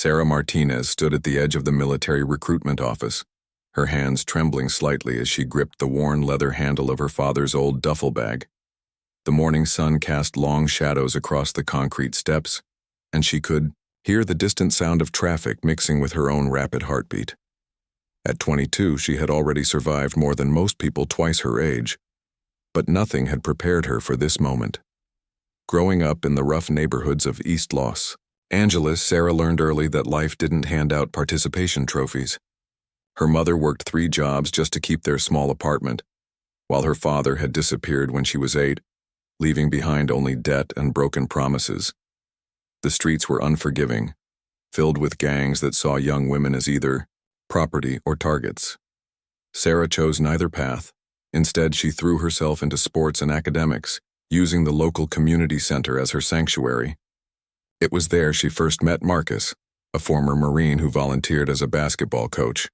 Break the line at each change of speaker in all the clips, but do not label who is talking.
Sarah Martinez stood at the edge of the military recruitment office, her hands trembling slightly as she gripped the worn leather handle of her father's old duffel bag. The morning sun cast long shadows across the concrete steps, and she could hear the distant sound of traffic mixing with her own rapid heartbeat. At 22, she had already survived more than most people twice her age, but nothing had prepared her for this moment. Growing up in the rough neighborhoods of East Los Angeles, Sarah learned early that life didn't hand out participation trophies. Her mother worked 3 jobs just to keep their small apartment, while her father had disappeared when she was 8, leaving behind only debt and broken promises. The streets were unforgiving, filled with gangs that saw young women as either property or targets. Sarah chose neither path. Instead, she threw herself into sports and academics, using the local community center as her sanctuary. It was there she first met Marcus, a former Marine who volunteered as a basketball coach.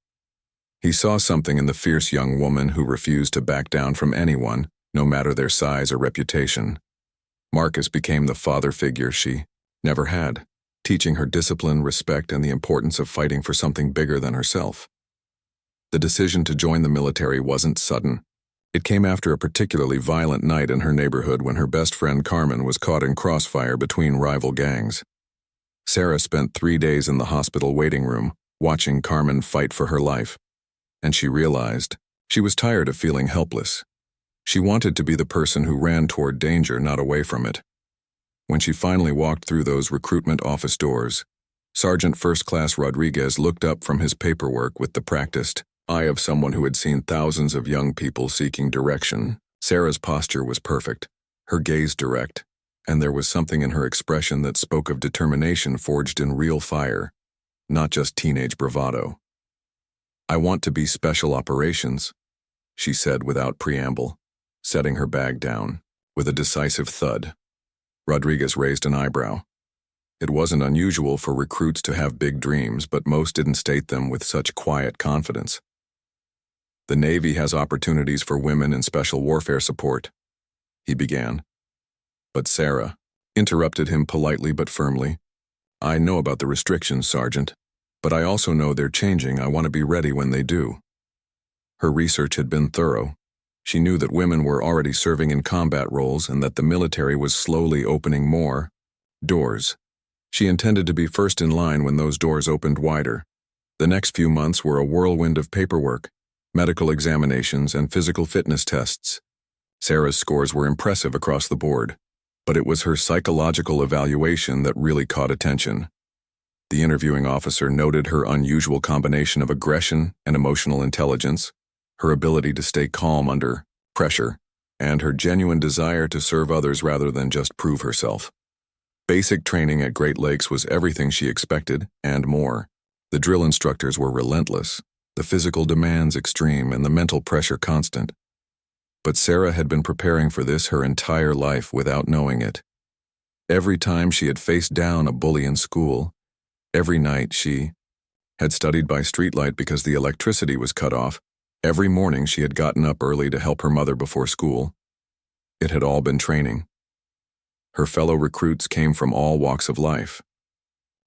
He saw something in the fierce young woman who refused to back down from anyone, no matter their size or reputation. Marcus became the father figure she never had, teaching her discipline, respect, and the importance of fighting for something bigger than herself. The decision to join the military wasn't sudden. It came after a particularly violent night in her neighborhood when her best friend Carmen was caught in crossfire between rival gangs. Sarah spent 3 days in the hospital waiting room, watching Carmen fight for her life, and she realized she was tired of feeling helpless. She wanted to be the person who ran toward danger, not away from it. When she finally walked through those recruitment office doors, Sergeant First Class Rodriguez looked up from his paperwork with the practiced eye of someone who had seen thousands of young people seeking direction. Sarah's posture was perfect, her gaze direct, and there was something in her expression that spoke of determination forged in real fire, not just teenage bravado. "I want to be special operations," she said without preamble, setting her bag down. With a decisive thud, Rodriguez raised an eyebrow. It wasn't unusual for recruits to have big dreams, but most didn't state them with such quiet confidence. "The Navy has opportunities for women in special warfare support," he began. But Sarah interrupted him politely but firmly. "I know about the restrictions, Sergeant, but I also know they're changing. I want to be ready when they do." Her research had been thorough. She knew that women were already serving in combat roles and that the military was slowly opening more doors. She intended to be first in line when those doors opened wider. The next few months were a whirlwind of paperwork, medical examinations, and physical fitness tests. Sarah's scores were impressive across the board, but it was her psychological evaluation that really caught attention. The interviewing officer noted her unusual combination of aggression and emotional intelligence, her ability to stay calm under pressure, and her genuine desire to serve others rather than just prove herself. Basic training at Great Lakes was everything she expected, and more. The drill instructors were relentless, the physical demands extreme, and the mental pressure constant. But Sarah had been preparing for this her entire life without knowing it. Every time she had faced down a bully in school, every night she had studied by streetlight because the electricity was cut off, every morning she had gotten up early to help her mother before school. It had all been training. Her fellow recruits came from all walks of life.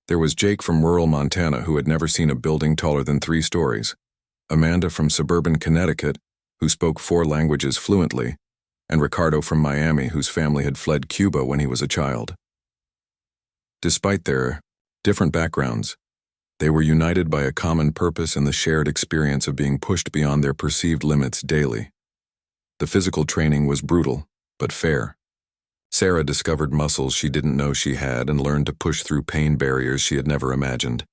There was Jake from rural Montana who had never seen a building taller than 3 stories, Amanda from suburban Connecticut, who spoke 4 languages fluently, and Ricardo from Miami, whose family had fled Cuba when he was a child. Despite their different backgrounds, they were united by a common purpose and the shared experience of being pushed beyond their perceived limits daily. The physical training was brutal, but fair. Sarah discovered muscles she didn't know she had and learned to push through pain barriers she had never imagined.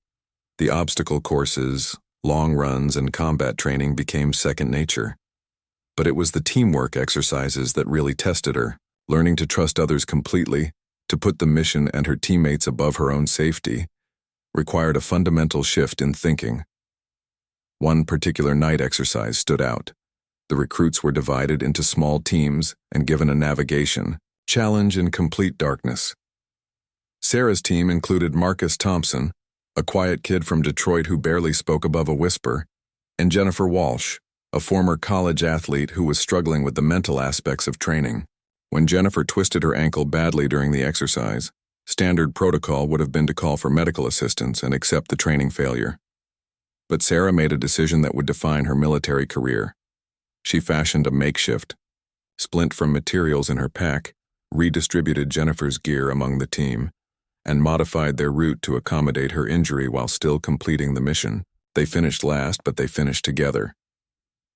The obstacle courses, long runs, and combat training became second nature. But it was the teamwork exercises that really tested her, learning to trust others completely, to put the mission and her teammates above her own safety, required a fundamental shift in thinking. One particular night exercise stood out. The recruits were divided into small teams and given a navigation challenge in complete darkness. Sarah's team included Marcus Thompson, a quiet kid from Detroit who barely spoke above a whisper, and Jennifer Walsh, a former college athlete who was struggling with the mental aspects of training. When Jennifer twisted her ankle badly during the exercise, Standard protocol would have been to call for medical assistance and accept the training failure. But Sarah made a decision that would define her military career. She fashioned a makeshift, splint from materials in her pack, redistributed Jennifer's gear among the team, and modified their route to accommodate her injury while still completing the mission. They finished last, but they finished together.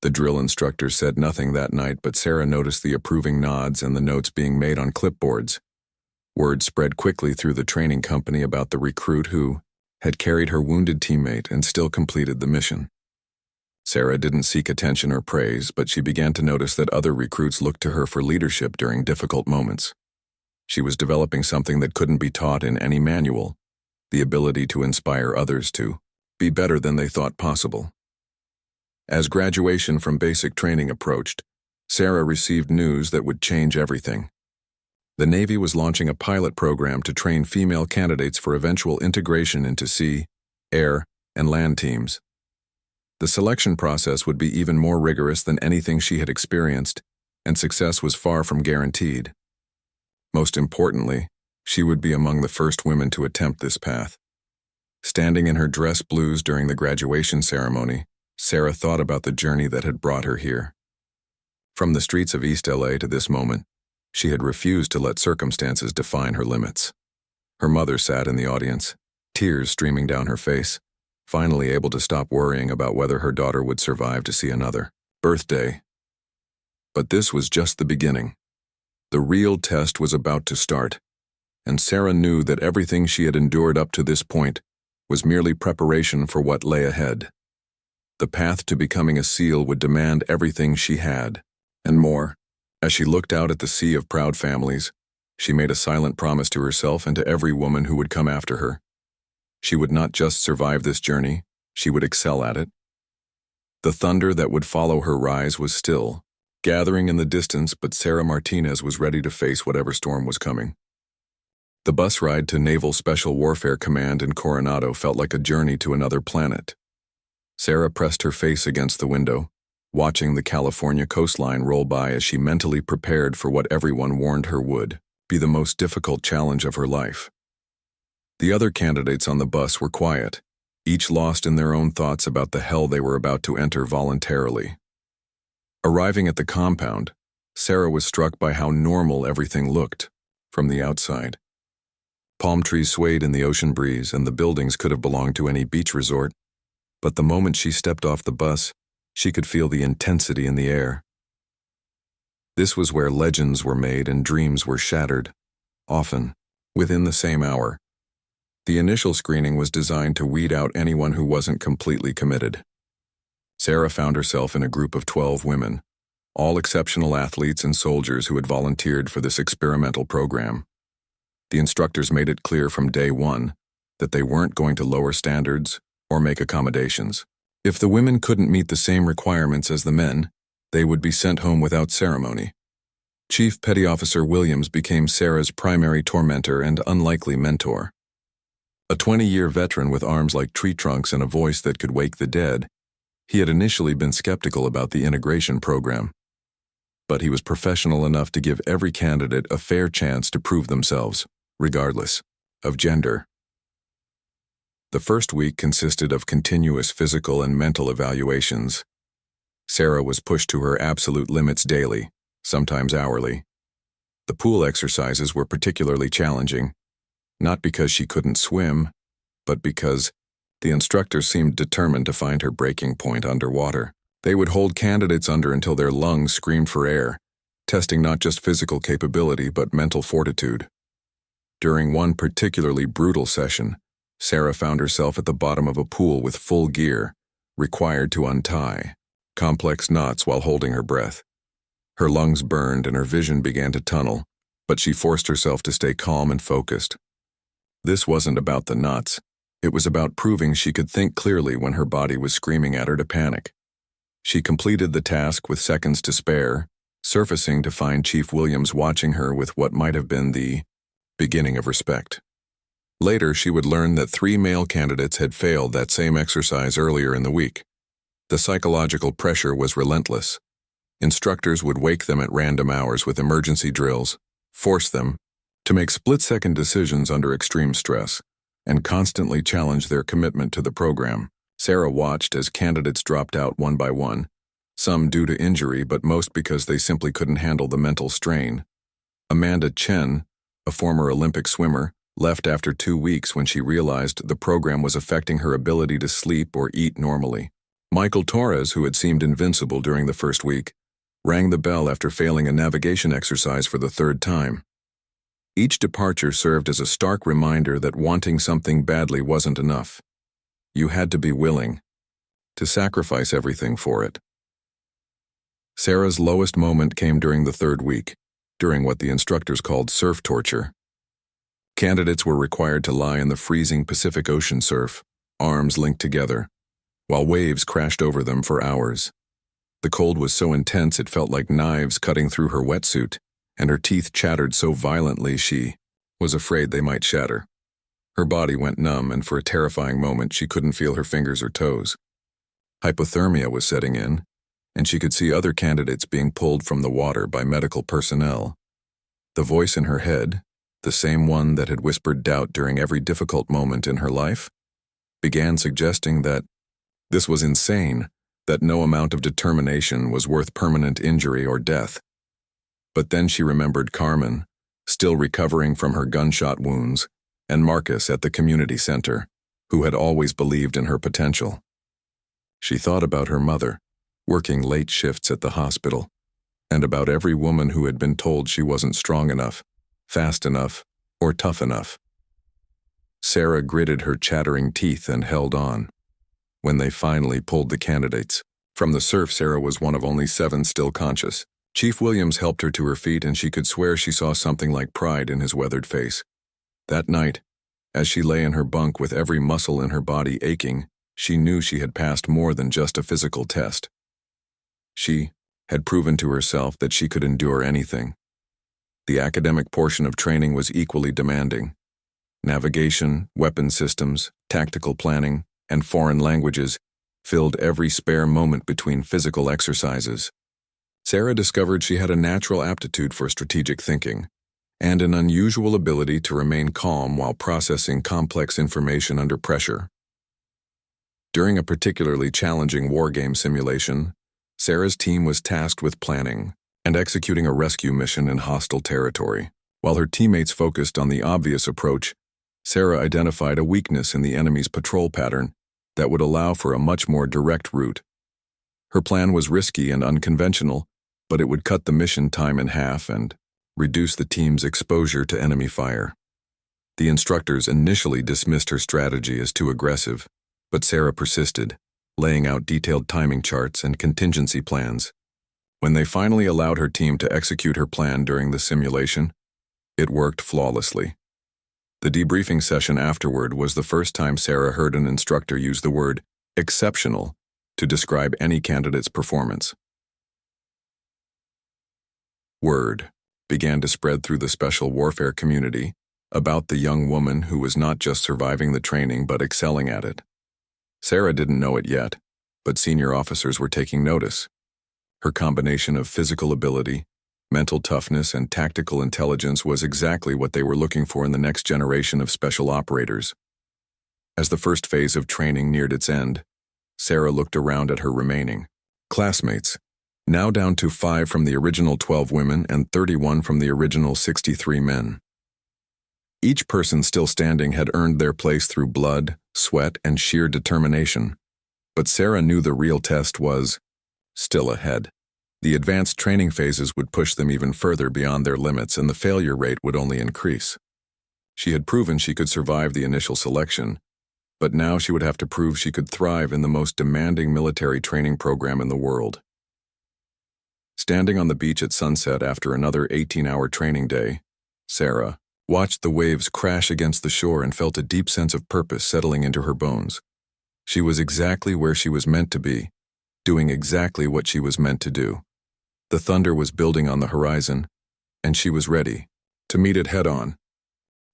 The drill instructor said nothing that night, but Sarah noticed the approving nods and the notes being made on clipboards. Word spread quickly through the training company about the recruit who had carried her wounded teammate and still completed the mission. Sarah didn't seek attention or praise, but she began to notice that other recruits looked to her for leadership during difficult moments. She was developing something that couldn't be taught in any manual, the ability to inspire others to be better than they thought possible. As graduation from basic training approached, Sarah received news that would change everything. The Navy was launching a pilot program to train female candidates for eventual integration into sea, air, and land teams. The selection process would be even more rigorous than anything she had experienced, and success was far from guaranteed. Most importantly, she would be among the first women to attempt this path. Standing in her dress blues during the graduation ceremony, Sarah thought about the journey that had brought her here. From the streets of East LA to this moment, she had refused to let circumstances define her limits. Her mother sat in the audience, tears streaming down her face, finally able to stop worrying about whether her daughter would survive to see another birthday. But this was just the beginning. The real test was about to start, and Sarah knew that everything she had endured up to this point was merely preparation for what lay ahead. The path to becoming a SEAL would demand everything she had, and more. As she looked out at the sea of proud families, she made a silent promise to herself and to every woman who would come after her. She would not just survive this journey, she would excel at it. The thunder that would follow her rise was still, gathering in the distance, but Sarah Martinez was ready to face whatever storm was coming. The bus ride to Naval Special Warfare Command in Coronado felt like a journey to another planet. Sarah pressed her face against the window, watching the California coastline roll by as she mentally prepared for what everyone warned her would be the most difficult challenge of her life. The other candidates on the bus were quiet, each lost in their own thoughts about the hell they were about to enter voluntarily. Arriving at the compound, Sarah was struck by how normal everything looked from the outside. Palm trees swayed in the ocean breeze, and the buildings could have belonged to any beach resort. But the moment she stepped off the bus, she could feel the intensity in the air. This was where legends were made and dreams were shattered, often within the same hour. The initial screening was designed to weed out anyone who wasn't completely committed. Sarah found herself in a group of 12 women, all exceptional athletes and soldiers who had volunteered for this experimental program. The instructors made it clear from day one that they weren't going to lower standards or make accommodations. If the women couldn't meet the same requirements as the men, they would be sent home without ceremony. Chief Petty Officer Williams became Sarah's primary tormentor and unlikely mentor. A 20-year veteran with arms like tree trunks and a voice that could wake the dead, he had initially been skeptical about the integration program. But he was professional enough to give every candidate a fair chance to prove themselves, regardless of gender. The first week consisted of continuous physical and mental evaluations. Sarah was pushed to her absolute limits daily, sometimes hourly. The pool exercises were particularly challenging, not because she couldn't swim, but because the instructors seemed determined to find her breaking point underwater. They would hold candidates under until their lungs screamed for air, testing not just physical capability but mental fortitude. During one particularly brutal session, Sarah found herself at the bottom of a pool with full gear, required to untie complex knots while holding her breath. Her lungs burned and her vision began to tunnel, but she forced herself to stay calm and focused. This wasn't about the knots. It was about proving she could think clearly when her body was screaming at her to panic. She completed the task with seconds to spare, surfacing to find Chief Williams watching her with what might have been the beginning of respect. Later, she would learn that 3 male candidates had failed that same exercise earlier in the week. The psychological pressure was relentless. Instructors would wake them at random hours with emergency drills, force them, to make split-second decisions under extreme stress, and constantly challenge their commitment to the program. Sarah watched as candidates dropped out one by one, some due to injury but most because they simply couldn't handle the mental strain. Amanda Chen, a former Olympic swimmer, left after 2 weeks when she realized the program was affecting her ability to sleep or eat normally. Michael Torres, who had seemed invincible during the first week, rang the bell after failing a navigation exercise for the 3rd time. Each departure served as a stark reminder that wanting something badly wasn't enough. You had to be willing to sacrifice everything for it. Sarah's lowest moment came during the 3rd week, during what the instructors called surf torture. Candidates were required to lie in the freezing Pacific Ocean surf, arms linked together, while waves crashed over them for hours. The cold was so intense it felt like knives cutting through her wetsuit, and her teeth chattered so violently she was afraid they might shatter. Her body went numb, and for a terrifying moment she couldn't feel her fingers or toes. Hypothermia was setting in, and she could see other candidates being pulled from the water by medical personnel. The voice in her head, the same one that had whispered doubt during every difficult moment in her life, began suggesting that this was insane, that no amount of determination was worth permanent injury or death. But then she remembered Carmen, still recovering from her gunshot wounds, and Marcus at the community center, who had always believed in her potential. She thought about her mother, working late shifts at the hospital, and about every woman who had been told she wasn't strong enough, fast enough, or tough enough. Sarah gritted her chattering teeth and held on. When they finally pulled the candidates from the surf, Sarah was one of only 7 still conscious. Chief Williams helped her to her feet, and she could swear she saw something like pride in his weathered face. That night, as she lay in her bunk with every muscle in her body aching, she knew she had passed more than just a physical test. She had proven to herself that she could endure anything. The academic portion of training was equally demanding. Navigation, weapon systems, tactical planning, and foreign languages filled every spare moment between physical exercises. Sarah discovered she had a natural aptitude for strategic thinking and an unusual ability to remain calm while processing complex information under pressure. During a particularly challenging wargame simulation, Sarah's team was tasked with planning and executing a rescue mission in hostile territory. While her teammates focused on the obvious approach, Sarah identified a weakness in the enemy's patrol pattern that would allow for a much more direct route. Her plan was risky and unconventional, but it would cut the mission time in half and reduce the team's exposure to enemy fire. The instructors initially dismissed her strategy as too aggressive, but Sarah persisted, laying out detailed timing charts and contingency plans. When they finally allowed her team to execute her plan during the simulation, it worked flawlessly. The debriefing session afterward was the first time Sarah heard an instructor use the word exceptional to describe any candidate's performance. Word began to spread through the special warfare community about the young woman who was not just surviving the training but excelling at it. Sarah didn't know it yet, but senior officers were taking notice. Her combination of physical ability, mental toughness, and tactical intelligence was exactly what they were looking for in the next generation of special operators. As the first phase of training neared its end, Sarah looked around at her remaining classmates, now down to 5 from the original 12 women and 31 from the original 63 men. Each person still standing had earned their place through blood, sweat, and sheer determination. But Sarah knew the real test was still ahead. The advanced training phases would push them even further beyond their limits, and the failure rate would only increase. She had proven she could survive the initial selection, but now she would have to prove she could thrive in the most demanding military training program in the world. Standing on the beach at sunset after another 18-hour training day, Sarah watched the waves crash against the shore and felt a deep sense of purpose settling into her bones. She was exactly where she was meant to be, doing exactly what she was meant to do. The thunder was building on the horizon, and she was ready to meet it head-on.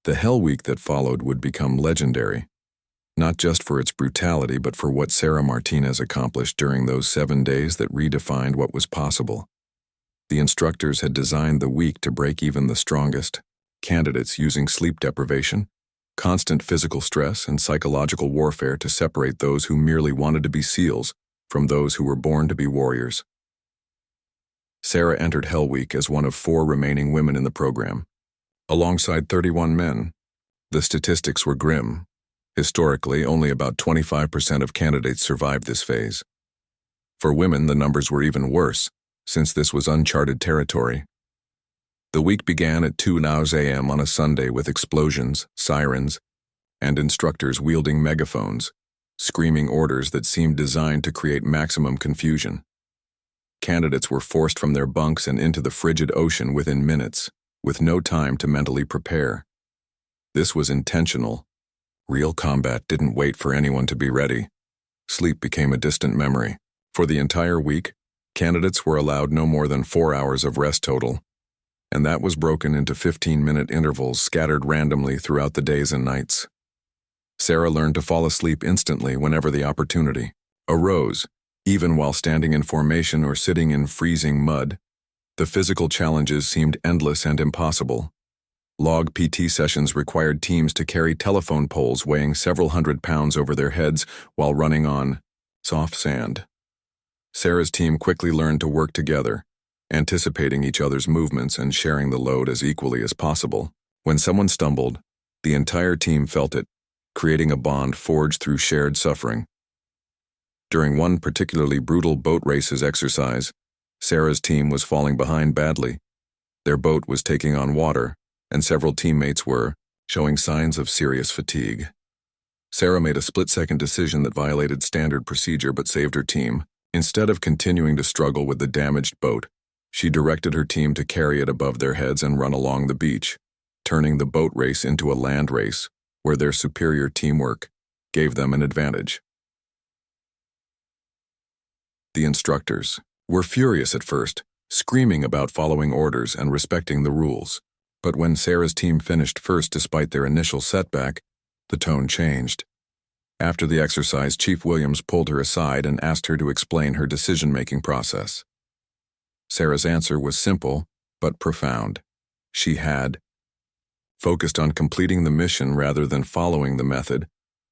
The Hell Week that followed would become legendary, not just for its brutality but for what Sarah Martinez accomplished during those 7 days that redefined what was possible. The instructors had designed the week to break even the strongest, candidates using sleep deprivation, constant physical stress, and psychological warfare to separate those who merely wanted to be SEALs from those who were born to be warriors. Sarah entered Hell Week as one of 4 remaining women in the program, alongside 31 men. The statistics were grim. Historically, only about 25% of candidates survived this phase. For women, the numbers were even worse, since this was uncharted territory. The week began at 2 a.m. on a Sunday with explosions, sirens, and instructors wielding megaphones, screaming orders that seemed designed to create maximum confusion. Candidates were forced from their bunks and into the frigid ocean within minutes, with no time to mentally prepare. This was intentional. Real combat didn't wait for anyone to be ready. Sleep became a distant memory. For the entire week, candidates were allowed no more than 4 hours of rest total, and that was broken into 15-minute intervals scattered randomly throughout the days and nights. Sarah learned to fall asleep instantly whenever the opportunity arose, even while standing in formation or sitting in freezing mud. The physical challenges seemed endless and impossible. Log PT sessions required teams to carry telephone poles weighing several hundred pounds over their heads while running on soft sand. Sarah's team quickly learned to work together, anticipating each other's movements and sharing the load as equally as possible. When someone stumbled, the entire team felt it, creating a bond forged through shared suffering. During one particularly brutal boat races exercise, Sarah's team was falling behind badly. Their boat was taking on water, and several teammates were showing signs of serious fatigue. Sarah made a split-second decision that violated standard procedure but saved her team. Instead of continuing to struggle with the damaged boat, she directed her team to carry it above their heads and run along the beach, turning the boat race into a land race where their superior teamwork gave them an advantage. The instructors were furious at first, screaming about following orders and respecting the rules. But when Sarah's team finished first despite their initial setback, the tone changed. After the exercise, Chief Williams pulled her aside and asked her to explain her decision-making process. Sarah's answer was simple, but profound. She had focused on completing the mission rather than following the method,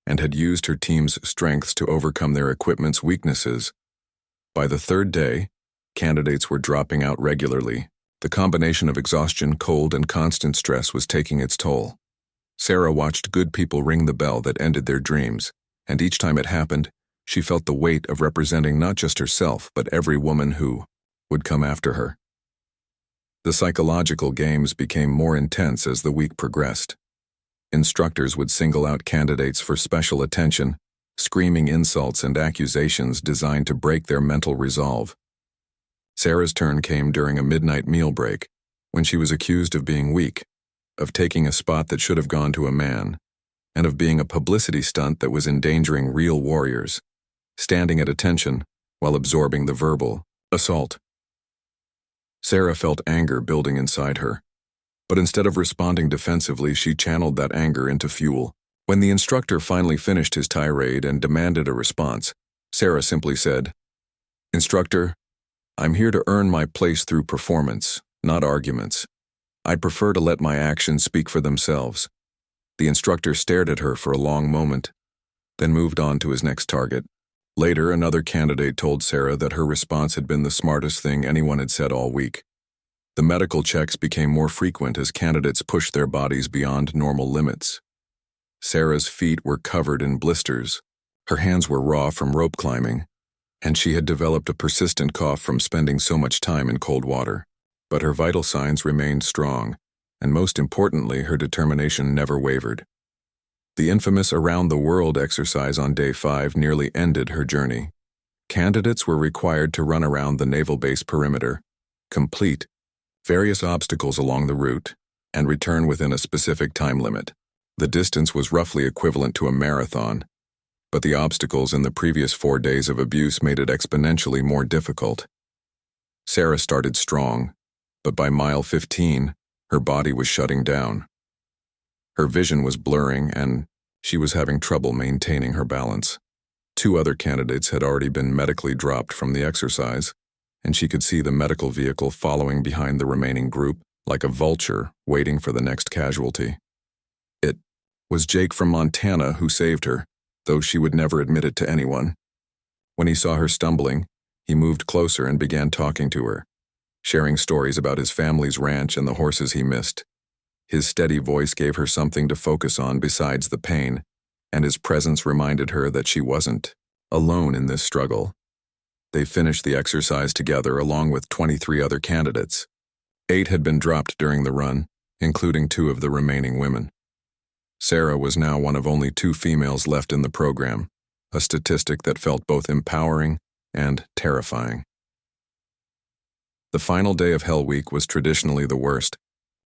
and had used her team's strengths to overcome their equipment's weaknesses. By the 3rd day, candidates were dropping out regularly. The combination of exhaustion, cold, and constant stress was taking its toll. Sarah watched good people ring the bell that ended their dreams, and each time it happened, she felt the weight of representing not just herself but every woman who would come after her. The psychological games became more intense as the week progressed. Instructors would single out candidates for special attention, screaming insults and accusations designed to break their mental resolve. Sarah's turn came during a midnight meal break, when she was accused of being weak, of taking a spot that should have gone to a man, and of being a publicity stunt that was endangering real warriors, standing at attention while absorbing the verbal assault. Sarah felt anger building inside her, but instead of responding defensively, she channeled that anger into fuel. When the instructor finally finished his tirade and demanded a response, Sarah simply said, "Instructor, I'm here to earn my place through performance, not arguments. I'd prefer to let my actions speak for themselves." The instructor stared at her for a long moment, then moved on to his next target. Later, another candidate told Sarah that her response had been the smartest thing anyone had said all week. The medical checks became more frequent as candidates pushed their bodies beyond normal limits. Sarah's feet were covered in blisters, her hands were raw from rope climbing, and she had developed a persistent cough from spending so much time in cold water. But her vital signs remained strong, and most importantly, her determination never wavered. The infamous Around the World exercise on day 5 nearly ended her journey. Candidates were required to run around the naval base perimeter, complete various obstacles along the route, and return within a specific time limit. The distance was roughly equivalent to a marathon, but the obstacles in the previous 4 days of abuse made it exponentially more difficult. Sarah started strong, but by mile 15, her body was shutting down. Her vision was blurring, and she was having trouble maintaining her balance. 2 other candidates had already been medically dropped from the exercise, and she could see the medical vehicle following behind the remaining group. like a vulture waiting for the next casualty. It was Jake from Montana who saved her, though she would never admit it to anyone. When he saw her stumbling, he moved closer and began talking to her, sharing stories about his family's ranch and the horses he missed. His steady voice gave her something to focus on besides the pain, and his presence reminded her that she wasn't alone in this struggle. They finished the exercise together along with 23 other candidates. 8 had been dropped during the run, including 2 of the remaining women. Sarah was now one of only 2 females left in the program, a statistic that felt both empowering and terrifying. The final day of Hell Week was traditionally the worst,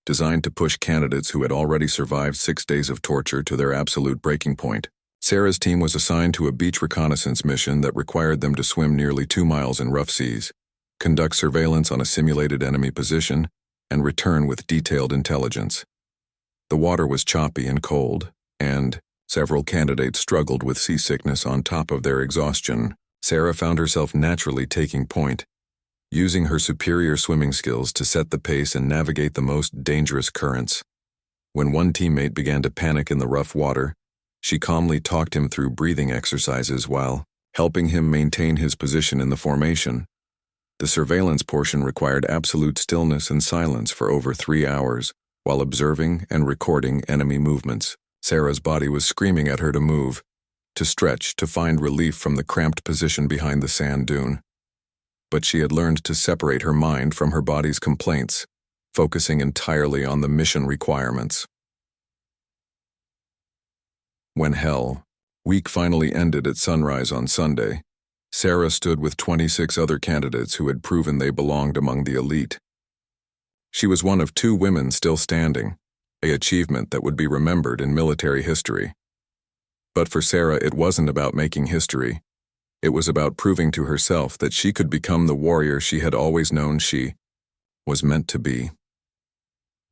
designed to push candidates who had already survived 6 days of torture to their absolute breaking point. Sarah's team was assigned to a beach reconnaissance mission that required them to swim nearly 2 miles in rough seas, conduct surveillance on a simulated enemy position, and return with detailed intelligence. The water was choppy and cold, and several candidates struggled with seasickness on top of their exhaustion. Sarah found herself naturally taking point, using her superior swimming skills to set the pace and navigate the most dangerous currents. When one teammate began to panic in the rough water, she calmly talked him through breathing exercises while helping him maintain his position in the formation. The surveillance portion required absolute stillness and silence for over 3 hours while observing and recording enemy movements. Sarah's body was screaming at her to move, to stretch, to find relief from the cramped position behind the sand dune. But she had learned to separate her mind from her body's complaints, focusing entirely on the mission requirements. When Hell Week finally ended at sunrise on Sunday, Sarah stood with 26 other candidates who had proven they belonged among the elite. She was one of 2 women still standing, an achievement that would be remembered in military history. But for Sarah, it wasn't about making history. It was about proving to herself that she could become the warrior she had always known she was meant to be.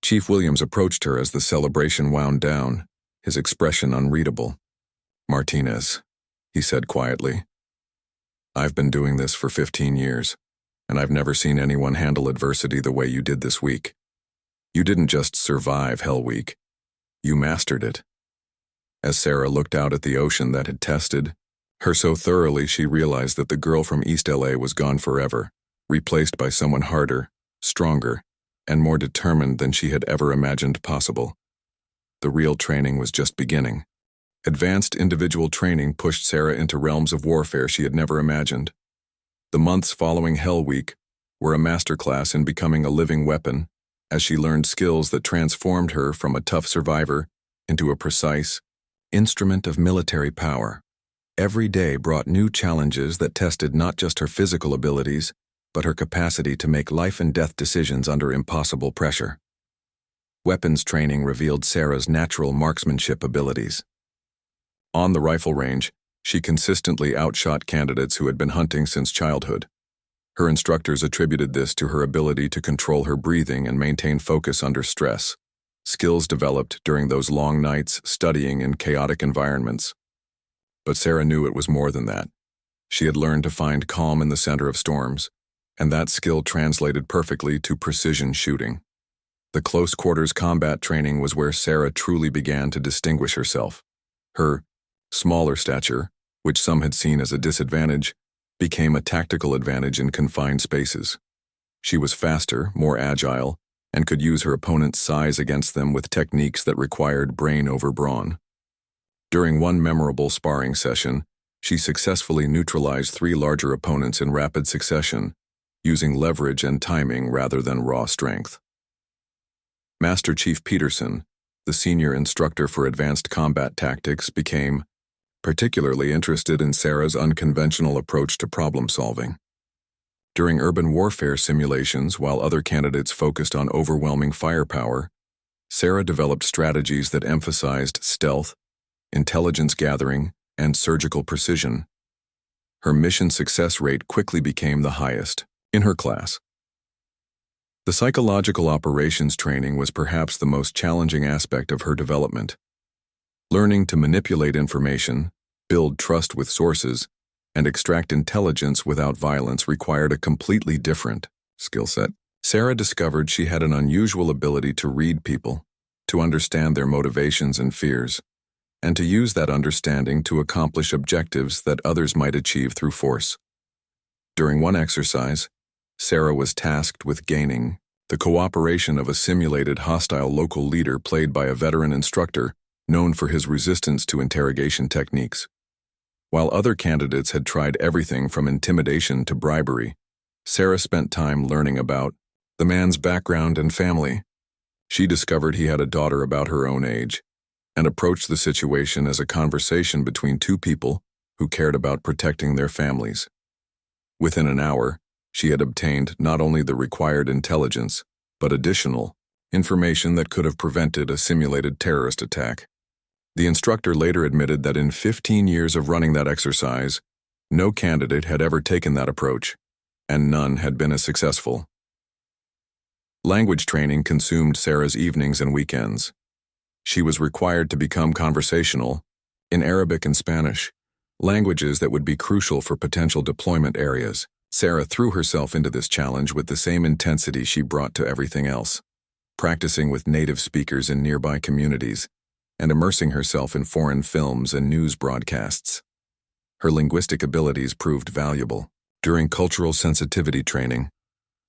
Chief Williams approached her as the celebration wound down, his expression unreadable. "Martinez," he said quietly, "I've been doing this for 15 years, and I've never seen anyone handle adversity the way you did this week. You didn't just survive Hell Week, you mastered it." As Sarah looked out at the ocean that had tested her so thoroughly, she realized that the girl from East LA was gone forever, replaced by someone harder, stronger, and more determined than she had ever imagined possible. The real training was just beginning. Advanced individual training pushed Sarah into realms of warfare she had never imagined. The months following Hell Week were a masterclass in becoming a living weapon, as she learned skills that transformed her from a tough survivor into a precise instrument of military power. Every day brought new challenges that tested not just her physical abilities, but her capacity to make life-and-death decisions under impossible pressure. Weapons training revealed Sarah's natural marksmanship abilities. On the rifle range, she consistently outshot candidates who had been hunting since childhood. Her instructors attributed this to her ability to control her breathing and maintain focus under stress, skills developed during those long nights studying in chaotic environments. But Sarah knew it was more than that. She had learned to find calm in the center of storms, and that skill translated perfectly to precision shooting. The close-quarters combat training was where Sarah truly began to distinguish herself. Her smaller stature, which some had seen as a disadvantage, became a tactical advantage in confined spaces. She was faster, more agile, and could use her opponent's size against them with techniques that required brain over brawn. During one memorable sparring session, she successfully neutralized 3 larger opponents in rapid succession, using leverage and timing rather than raw strength. Master Chief Peterson, the senior instructor for advanced combat tactics, became particularly interested in Sarah's unconventional approach to problem-solving. During urban warfare simulations, while other candidates focused on overwhelming firepower, Sarah developed strategies that emphasized stealth, intelligence gathering, and surgical precision. Her mission success rate quickly became the highest in her class. The psychological operations training was perhaps the most challenging aspect of her development. Learning to manipulate information, build trust with sources, and extract intelligence without violence required a completely different skill set. Sarah discovered she had an unusual ability to read people, to understand their motivations and fears, and to use that understanding to accomplish objectives that others might achieve through force. During one exercise, Sarah was tasked with gaining the cooperation of a simulated hostile local leader played by a veteran instructor known for his resistance to interrogation techniques. While other candidates had tried everything from intimidation to bribery, Sarah spent time learning about the man's background and family. She discovered he had a daughter about her own age, and approached the situation as a conversation between two people who cared about protecting their families. Within an hour, she had obtained not only the required intelligence, but additional information that could have prevented a simulated terrorist attack. The instructor later admitted that in 15 years of running that exercise, no candidate had ever taken that approach, and none had been as successful. Language training consumed Sarah's evenings and weekends. She was required to become conversational in Arabic and Spanish, languages that would be crucial for potential deployment areas. Sarah threw herself into this challenge with the same intensity she brought to everything else, practicing with native speakers in nearby communities, and immersing herself in foreign films and news broadcasts. Her linguistic abilities proved valuable during cultural sensitivity training,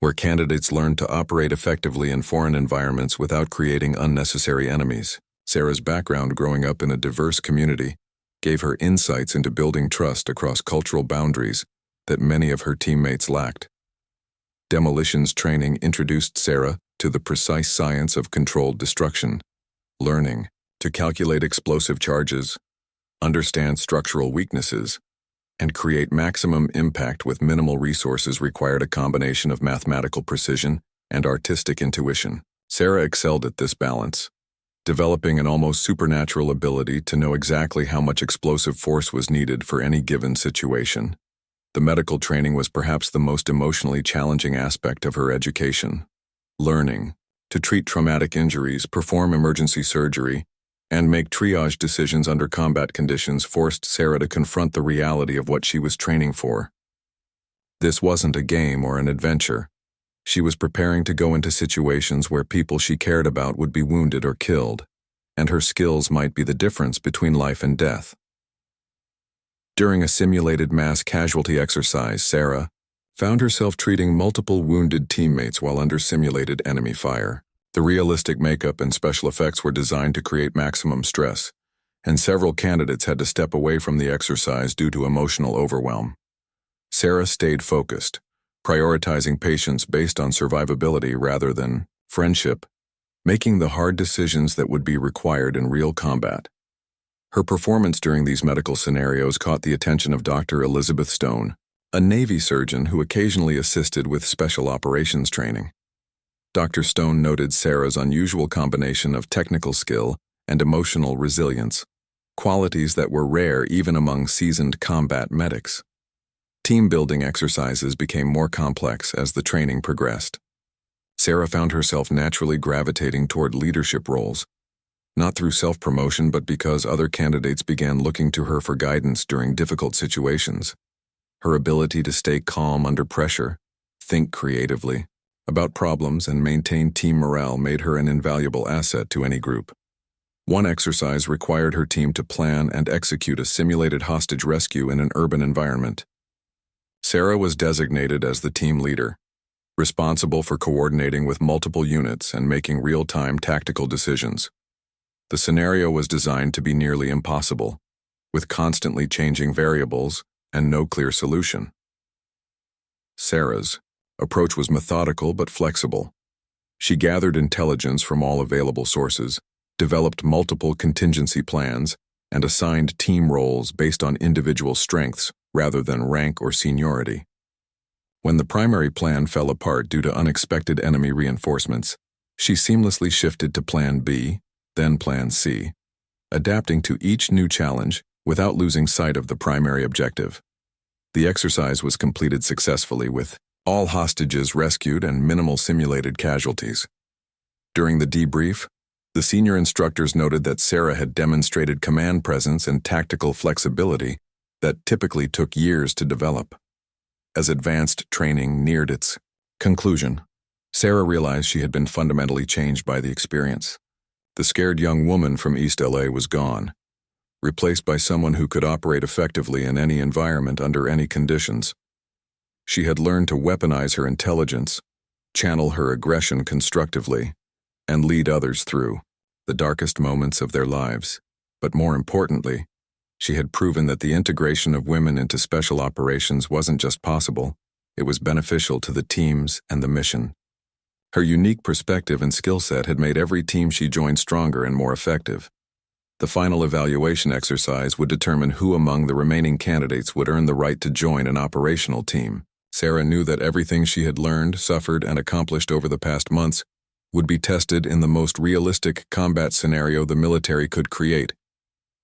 where candidates learned to operate effectively in foreign environments without creating unnecessary enemies. Sarah's background growing up in a diverse community gave her insights into building trust across cultural boundaries that many of her teammates lacked. Demolitions training introduced Sarah to the precise science of controlled destruction, learning to calculate explosive charges, understand structural weaknesses, and create maximum impact with minimal resources required a combination of mathematical precision and artistic intuition. Sarah excelled at this balance, developing an almost supernatural ability to know exactly how much explosive force was needed for any given situation. The medical training was perhaps the most emotionally challenging aspect of her education. Learning to treat traumatic injuries, perform emergency surgery, and make triage decisions under combat conditions forced Sarah to confront the reality of what she was training for. This wasn't a game or an adventure. She was preparing to go into situations where people she cared about would be wounded or killed, and her skills might be the difference between life and death. During a simulated mass casualty exercise, Sarah found herself treating multiple wounded teammates while under simulated enemy fire. The realistic makeup and special effects were designed to create maximum stress, and several candidates had to step away from the exercise due to emotional overwhelm. Sarah stayed focused, prioritizing patience based on survivability rather than friendship, making the hard decisions that would be required in real combat. Her performance during these medical scenarios caught the attention of Dr. Elizabeth Stone, a Navy surgeon who occasionally assisted with special operations training. Dr. Stone noted Sarah's unusual combination of technical skill and emotional resilience, qualities that were rare even among seasoned combat medics. Team-building exercises became more complex as the training progressed. Sarah found herself naturally gravitating toward leadership roles, not through self-promotion but because other candidates began looking to her for guidance during difficult situations. Her ability to stay calm under pressure, think creatively about problems, and maintain team morale made her an invaluable asset to any group. One exercise required her team to plan and execute a simulated hostage rescue in an urban environment. Sarah was designated as the team leader, responsible for coordinating with multiple units and making real-time tactical decisions. The scenario was designed to be nearly impossible, with constantly changing variables and no clear solution. Sarah's approach was methodical but flexible. She gathered intelligence from all available sources, developed multiple contingency plans, and assigned team roles based on individual strengths rather than rank or seniority. When the primary plan fell apart due to unexpected enemy reinforcements, she seamlessly shifted to Plan B, then Plan C, adapting to each new challenge without losing sight of the primary objective. The exercise was completed successfully with all hostages rescued and minimal simulated casualties. During the debrief, the senior instructors noted that Sarah had demonstrated command presence and tactical flexibility that typically took years to develop. As advanced training neared its conclusion, Sarah realized she had been fundamentally changed by the experience. The scared young woman from East LA was gone, replaced by someone who could operate effectively in any environment under any conditions. She had learned to weaponize her intelligence, channel her aggression constructively, and lead others through the darkest moments of their lives. But more importantly, she had proven that the integration of women into special operations wasn't just possible, it was beneficial to the teams and the mission. Her unique perspective and skill set had made every team she joined stronger and more effective. The final evaluation exercise would determine who among the remaining candidates would earn the right to join an operational team. Sarah knew that everything she had learned, suffered, and accomplished over the past months would be tested in the most realistic combat scenario the military could create.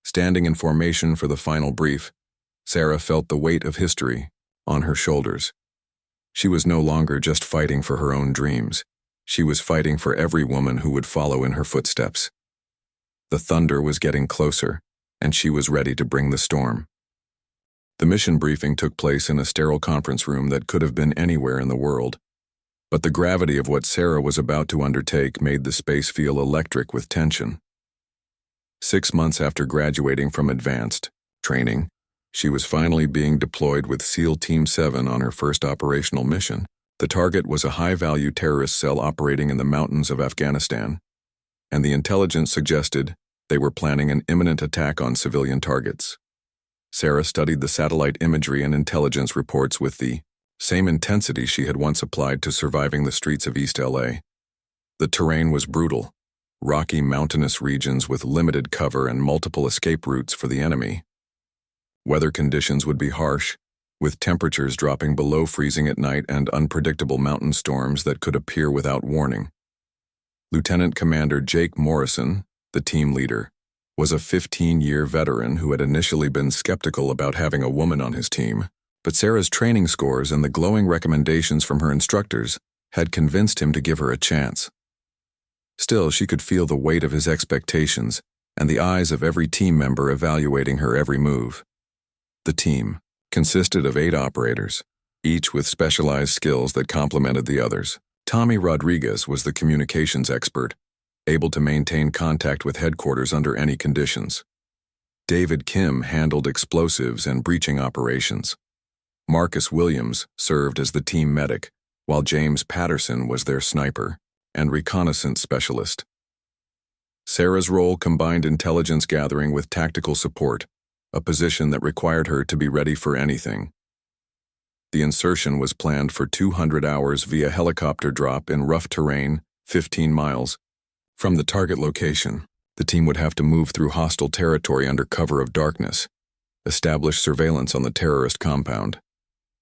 Standing in formation for the final brief, Sarah felt the weight of history on her shoulders. She was no longer just fighting for her own dreams. She was fighting for every woman who would follow in her footsteps. The thunder was getting closer, and she was ready to bring the storm. The mission briefing took place in a sterile conference room that could have been anywhere in the world. But the gravity of what Sarah was about to undertake made the space feel electric with tension. 6 months after graduating from advanced training, she was finally being deployed with SEAL Team 7 on her first operational mission. The target was a high-value terrorist cell operating in the mountains of Afghanistan, and the intelligence suggested they were planning an imminent attack on civilian targets. Sarah studied the satellite imagery and intelligence reports with the same intensity she had once applied to surviving the streets of East LA. The terrain was brutal, rocky mountainous regions with limited cover and multiple escape routes for the enemy. Weather conditions would be harsh, with temperatures dropping below freezing at night and unpredictable mountain storms that could appear without warning. Lieutenant Commander Jake Morrison, the team leader, was a 15-year veteran who had initially been skeptical about having a woman on his team, but Sarah's training scores and the glowing recommendations from her instructors had convinced him to give her a chance. Still, she could feel the weight of his expectations and the eyes of every team member evaluating her every move. The team consisted of 8 operators, each with specialized skills that complemented the others. Tommy Rodriguez was the communications expert, able to maintain contact with headquarters under any conditions. David Kim handled explosives and breaching operations. Marcus Williams served as the team medic, while James Patterson was their sniper and reconnaissance specialist. Sarah's role combined intelligence gathering with tactical support, a position that required her to be ready for anything. The insertion was planned for 200 hours via helicopter drop in rough terrain, 15 miles. From the target location, the team would have to move through hostile territory under cover of darkness, establish surveillance on the terrorist compound,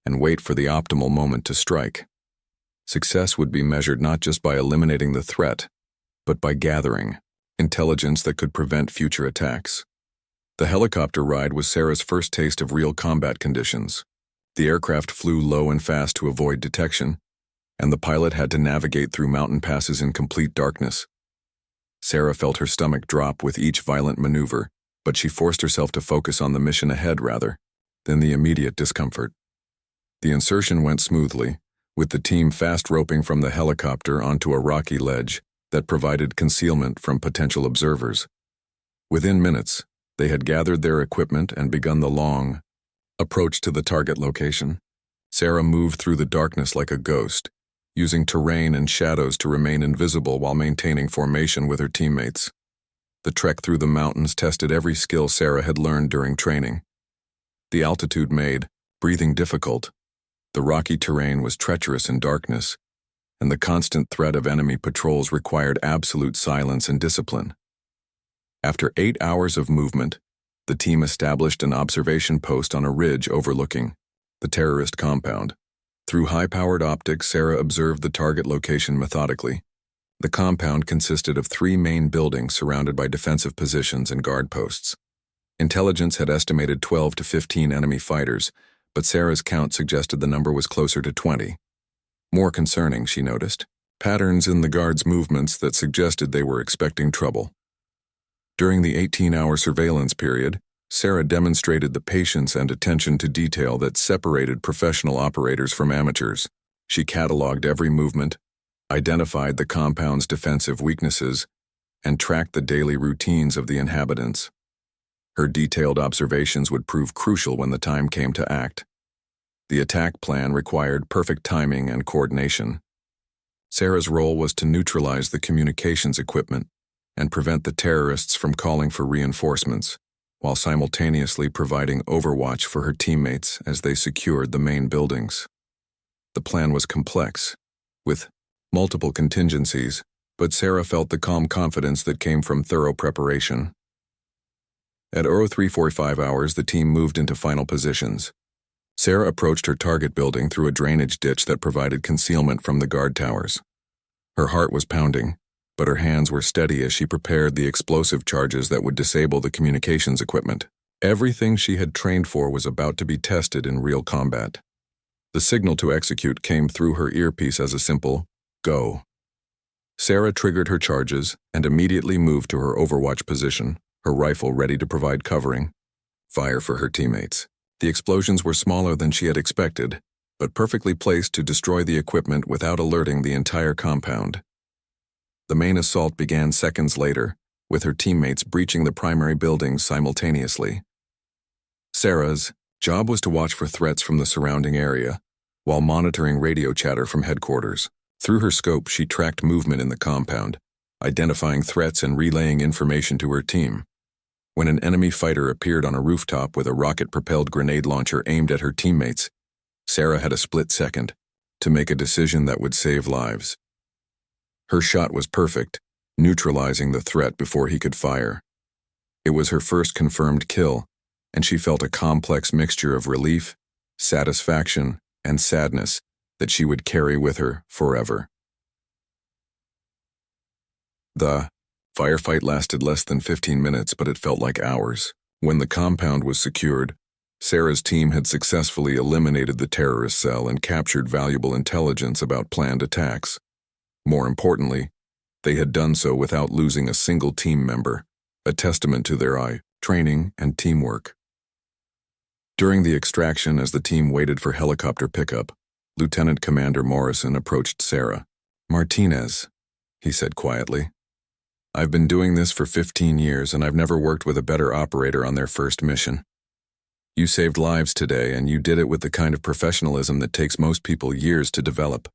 and wait for the optimal moment to strike. Success would be measured not just by eliminating the threat, but by gathering intelligence that could prevent future attacks. The helicopter ride was Sarah's first taste of real combat conditions. The aircraft flew low and fast to avoid detection, and the pilot had to navigate through mountain passes in complete darkness. Sarah felt her stomach drop with each violent maneuver, but she forced herself to focus on the mission ahead rather than the immediate discomfort. The insertion went smoothly, with the team fast roping from the helicopter onto a rocky ledge that provided concealment from potential observers. Within minutes, they had gathered their equipment and begun the long approach to the target location. Sarah moved through the darkness like a ghost, using terrain and shadows to remain invisible while maintaining formation with her teammates. The trek through the mountains tested every skill Sarah had learned during training. The altitude made breathing difficult. The rocky terrain was treacherous in darkness, and the constant threat of enemy patrols required absolute silence and discipline. After 8 hours of movement, the team established an observation post on a ridge overlooking the terrorist compound. Through high-powered optics, Sarah observed the target location methodically. The compound consisted of 3 main buildings surrounded by defensive positions and guard posts. Intelligence had estimated 12 to 15 enemy fighters, but Sarah's count suggested the number was closer to 20. More concerning, she noticed, patterns in the guards' movements that suggested they were expecting trouble. During the 18-hour surveillance period, Sarah demonstrated the patience and attention to detail that separated professional operators from amateurs. She cataloged every movement, identified the compound's defensive weaknesses, and tracked the daily routines of the inhabitants. Her detailed observations would prove crucial when the time came to act. The attack plan required perfect timing and coordination. Sarah's role was to neutralize the communications equipment and prevent the terrorists from calling for reinforcements, while simultaneously providing overwatch for her teammates as they secured the main buildings. The plan was complex, with multiple contingencies, but Sarah felt the calm confidence that came from thorough preparation. At 03:45 hours, the team moved into final positions. Sarah approached her target building through a drainage ditch that provided concealment from the guard towers. Her heart was pounding, but her hands were steady as she prepared the explosive charges that would disable the communications equipment. Everything she had trained for was about to be tested in real combat. The signal to execute came through her earpiece as a simple, "Go." Sarah triggered her charges and immediately moved to her overwatch position, her rifle ready to provide covering. Fire for her teammates. The explosions were smaller than she had expected, but perfectly placed to destroy the equipment without alerting the entire compound. The main assault began seconds later, with her teammates breaching the primary buildings simultaneously. Sarah's job was to watch for threats from the surrounding area, while monitoring radio chatter from headquarters. Through her scope, she tracked movement in the compound, identifying threats and relaying information to her team. When an enemy fighter appeared on a rooftop with a rocket-propelled grenade launcher aimed at her teammates, Sarah had a split second to make a decision that would save lives. Her shot was perfect, neutralizing the threat before he could fire. It was her first confirmed kill, and she felt a complex mixture of relief, satisfaction, and sadness that she would carry with her forever. The firefight lasted less than 15 minutes, but it felt like hours. When the compound was secured, Sarah's team had successfully eliminated the terrorist cell and captured valuable intelligence about planned attacks. More importantly, they had done so without losing a single team member, a testament to their training and teamwork. During the extraction, as the team waited for helicopter pickup, Lieutenant Commander Morrison approached Sarah. "Martinez," he said quietly. "I've been doing this for 15 years, and I've never worked with a better operator on their first mission. You saved lives today, and you did it with the kind of professionalism that takes most people years to develop."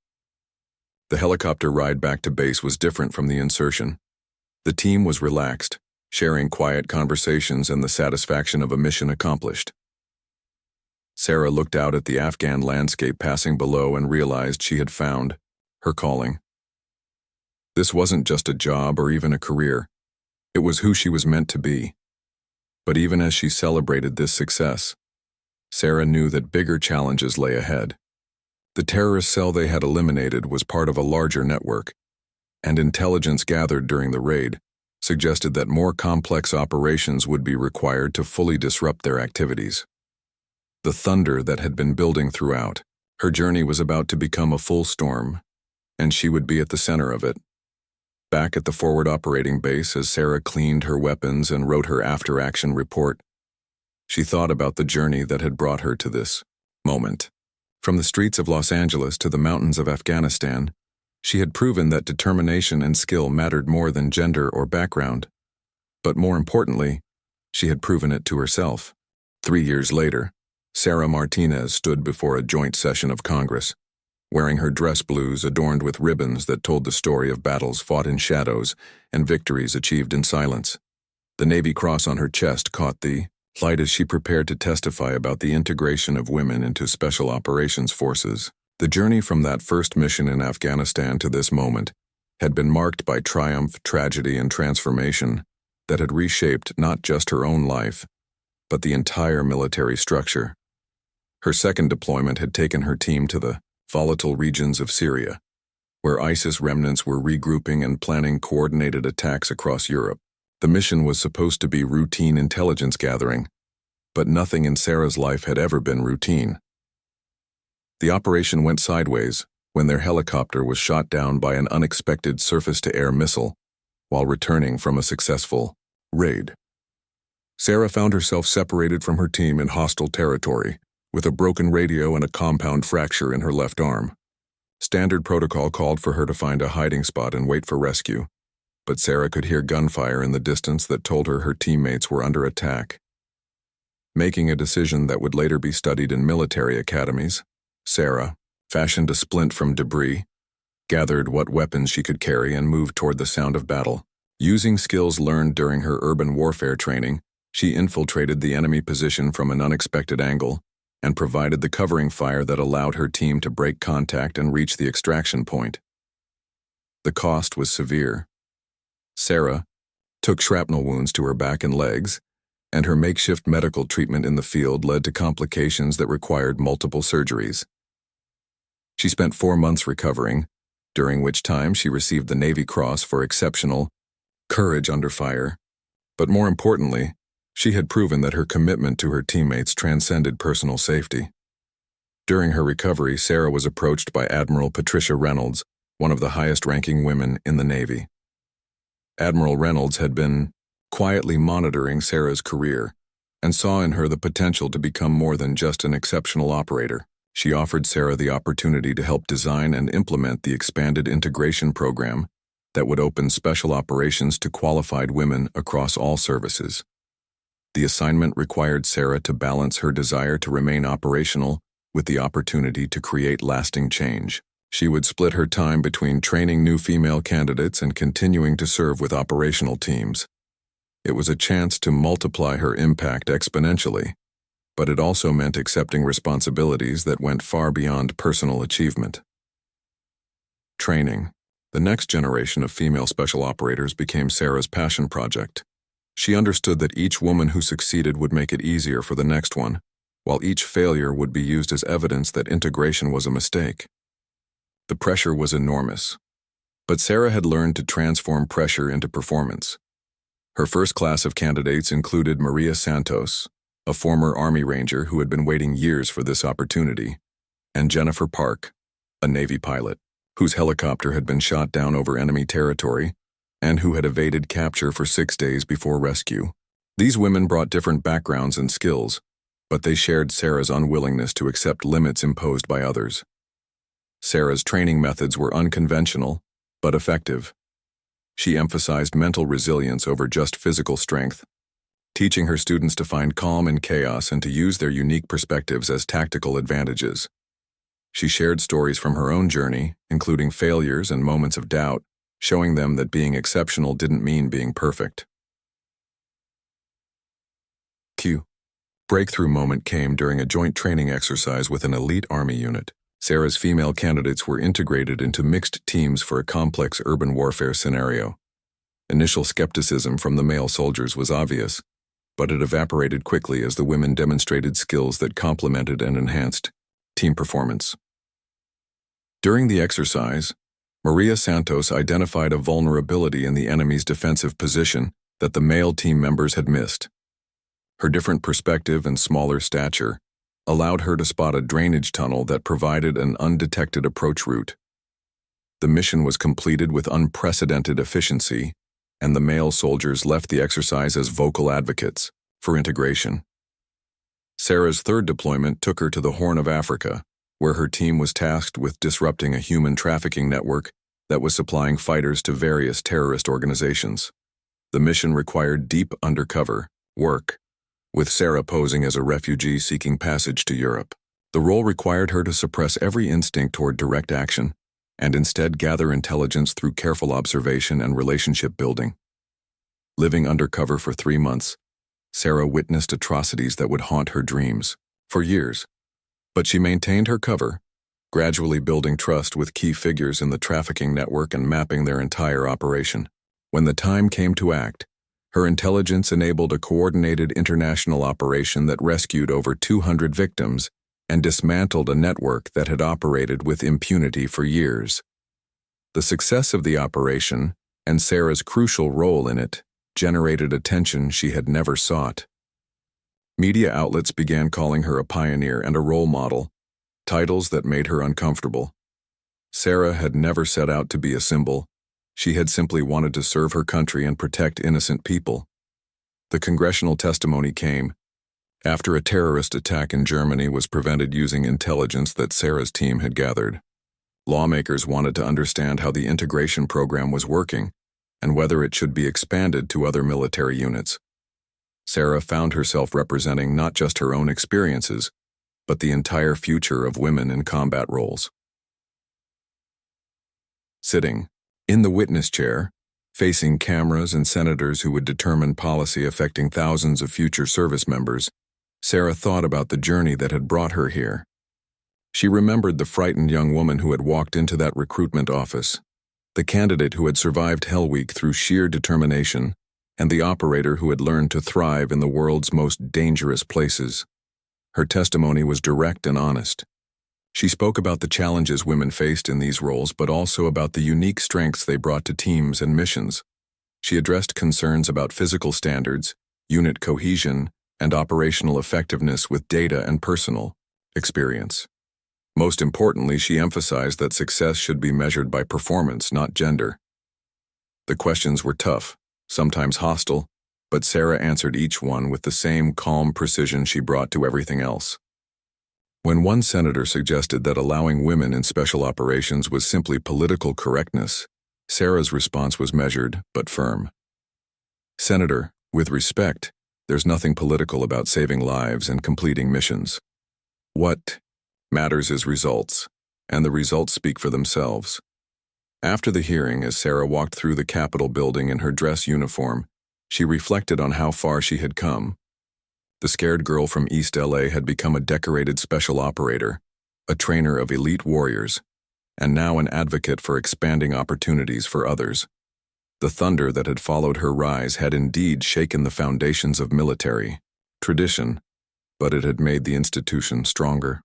The helicopter ride back to base was different from the insertion. The team was relaxed, sharing quiet conversations and the satisfaction of a mission accomplished. Sarah looked out at the Afghan landscape passing below and realized she had found her calling. This wasn't just a job or even a career. It was who she was meant to be. But even as she celebrated this success, Sarah knew that bigger challenges lay ahead. The terrorist cell they had eliminated was part of a larger network, and intelligence gathered during the raid suggested that more complex operations would be required to fully disrupt their activities. The thunder that had been building throughout, her journey was about to become a full storm, and she would be at the center of it. Back at the forward operating base, as Sarah cleaned her weapons and wrote her after-action report, she thought about the journey that had brought her to this moment. From the streets of Los Angeles to the mountains of Afghanistan, she had proven that determination and skill mattered more than gender or background. But more importantly, she had proven it to herself. 3 years later, Sarah Martinez stood before a joint session of Congress, wearing her dress blues adorned with ribbons that told the story of battles fought in shadows and victories achieved in silence. The Navy Cross on her chest caught the light as she prepared to testify about the integration of women into Special Operations Forces. The journey from that first mission in Afghanistan to this moment had been marked by triumph, tragedy, and transformation that had reshaped not just her own life, but the entire military structure. Her second deployment had taken her team to the volatile regions of Syria, where ISIS remnants were regrouping and planning coordinated attacks across Europe. The mission was supposed to be routine intelligence gathering, but nothing in Sarah's life had ever been routine. The operation went sideways when their helicopter was shot down by an unexpected surface-to-air missile while returning from a successful raid. Sarah found herself separated from her team in hostile territory, with a broken radio and a compound fracture in her left arm. Standard protocol called for her to find a hiding spot and wait for rescue, but Sarah could hear gunfire in the distance that told her her teammates were under attack. Making a decision that would later be studied in military academies, Sarah fashioned a splint from debris, gathered what weapons she could carry, and moved toward the sound of battle. Using skills learned during her urban warfare training, she infiltrated the enemy position from an unexpected angle and provided the covering fire that allowed her team to break contact and reach the extraction point. The cost was severe. Sarah took shrapnel wounds to her back and legs, and her makeshift medical treatment in the field led to complications that required multiple surgeries. She spent 4 months recovering, during which time she received the Navy Cross for exceptional courage under fire. But more importantly, she had proven that her commitment to her teammates transcended personal safety. During her recovery, Sarah was approached by Admiral Patricia Reynolds, one of the highest-ranking women in the Navy. Admiral Reynolds had been quietly monitoring Sarah's career and saw in her the potential to become more than just an exceptional operator. She offered Sarah the opportunity to help design and implement the expanded integration program that would open special operations to qualified women across all services. The assignment required Sarah to balance her desire to remain operational with the opportunity to create lasting change. She would split her time between training new female candidates and continuing to serve with operational teams. It was a chance to multiply her impact exponentially, but it also meant accepting responsibilities that went far beyond personal achievement. Training. The next generation of female special operators became Sarah's passion project. She understood that each woman who succeeded would make it easier for the next one, while each failure would be used as evidence that integration was a mistake. The pressure was enormous, but Sarah had learned to transform pressure into performance. Her first class of candidates included Maria Santos, a former Army Ranger who had been waiting years for this opportunity, and Jennifer Park, a Navy pilot, whose helicopter had been shot down over enemy territory and who had evaded capture for 6 days before rescue. These women brought different backgrounds and skills, but they shared Sarah's unwillingness to accept limits imposed by others. Sarah's training methods were unconventional, but effective. She emphasized mental resilience over just physical strength, teaching her students to find calm in chaos and to use their unique perspectives as tactical advantages. She shared stories from her own journey, including failures and moments of doubt, showing them that being exceptional didn't mean being perfect. Breakthrough moment came during a joint training exercise with an elite Army unit. Sarah's female candidates were integrated into mixed teams for a complex urban warfare scenario. Initial skepticism from the male soldiers was obvious, but it evaporated quickly as the women demonstrated skills that complemented and enhanced team performance. During the exercise, Maria Santos identified a vulnerability in the enemy's defensive position that the male team members had missed. Her different perspective and smaller stature allowed her to spot a drainage tunnel that provided an undetected approach route. The mission was completed with unprecedented efficiency, and the male soldiers left the exercise as vocal advocates for integration. Sarah's third deployment took her to the Horn of Africa, where her team was tasked with disrupting a human trafficking network that was supplying fighters to various terrorist organizations. The mission required deep undercover work, with Sarah posing as a refugee seeking passage to Europe. The role required her to suppress every instinct toward direct action and instead gather intelligence through careful observation and relationship building. Living undercover for 3 months, Sarah witnessed atrocities that would haunt her dreams for years. But she maintained her cover, gradually building trust with key figures in the trafficking network and mapping their entire operation. When the time came to act, her intelligence enabled a coordinated international operation that rescued over 200 victims and dismantled a network that had operated with impunity for years. The success of the operation, and Sarah's crucial role in it, generated attention she had never sought. Media outlets began calling her a pioneer and a role model, titles that made her uncomfortable. Sarah had never set out to be a symbol. She had simply wanted to serve her country and protect innocent people. The congressional testimony came after a terrorist attack in Germany was prevented using intelligence that Sarah's team had gathered. Lawmakers wanted to understand how the integration program was working and whether it should be expanded to other military units. Sarah found herself representing not just her own experiences, but the entire future of women in combat roles. Sitting in the witness chair, facing cameras and senators who would determine policy affecting thousands of future service members, Sarah thought about the journey that had brought her here. She remembered the frightened young woman who had walked into that recruitment office, the candidate who had survived Hell Week through sheer determination, and the operator who had learned to thrive in the world's most dangerous places. Her testimony was direct and honest. She spoke about the challenges women faced in these roles, but also about the unique strengths they brought to teams and missions. She addressed concerns about physical standards, unit cohesion, and operational effectiveness with data and personal experience. Most importantly, she emphasized that success should be measured by performance, not gender. The questions were tough, sometimes hostile, but Sarah answered each one with the same calm precision she brought to everything else. When one senator suggested that allowing women in special operations was simply political correctness, Sarah's response was measured but firm. "Senator, with respect, there's nothing political about saving lives and completing missions. What matters is results, and the results speak for themselves." After the hearing, as Sarah walked through the Capitol building in her dress uniform, she reflected on how far she had come. The scared girl from East LA had become a decorated special operator, a trainer of elite warriors, and now an advocate for expanding opportunities for others. The thunder that had followed her rise had indeed shaken the foundations of military tradition, but it had made the institution stronger.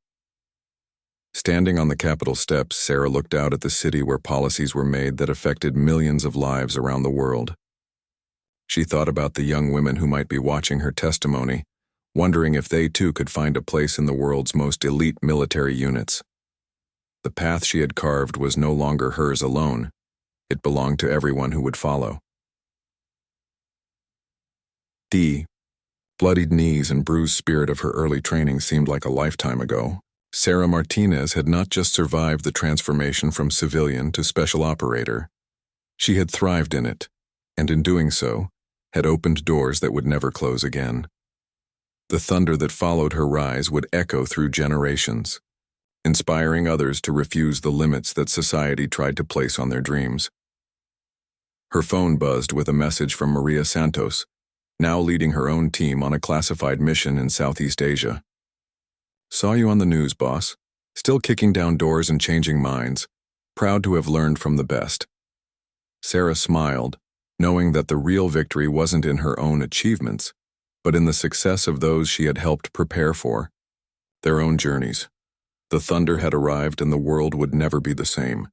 Standing on the Capitol steps, Sarah looked out at the city where policies were made that affected millions of lives around the world. She thought about the young women who might be watching her testimony, wondering if they too could find a place in the world's most elite military units. The path she had carved was no longer hers alone. It belonged to everyone who would follow. The bloodied knees and bruised spirit of her early training seemed like a lifetime ago. Sarah Martinez had not just survived the transformation from civilian to special operator. She had thrived in it, and in doing so, had opened doors that would never close again. The thunder that followed her rise would echo through generations, inspiring others to refuse the limits that society tried to place on their dreams. Her phone buzzed with a message from Maria Santos, now leading her own team on a classified mission in Southeast Asia. "Saw you on the news, boss. Still kicking down doors and changing minds. Proud to have learned from the best." Sarah smiled, knowing that the real victory wasn't in her own achievements, but in the success of those she had helped prepare for, their own journeys. The thunder had arrived and the world would never be the same.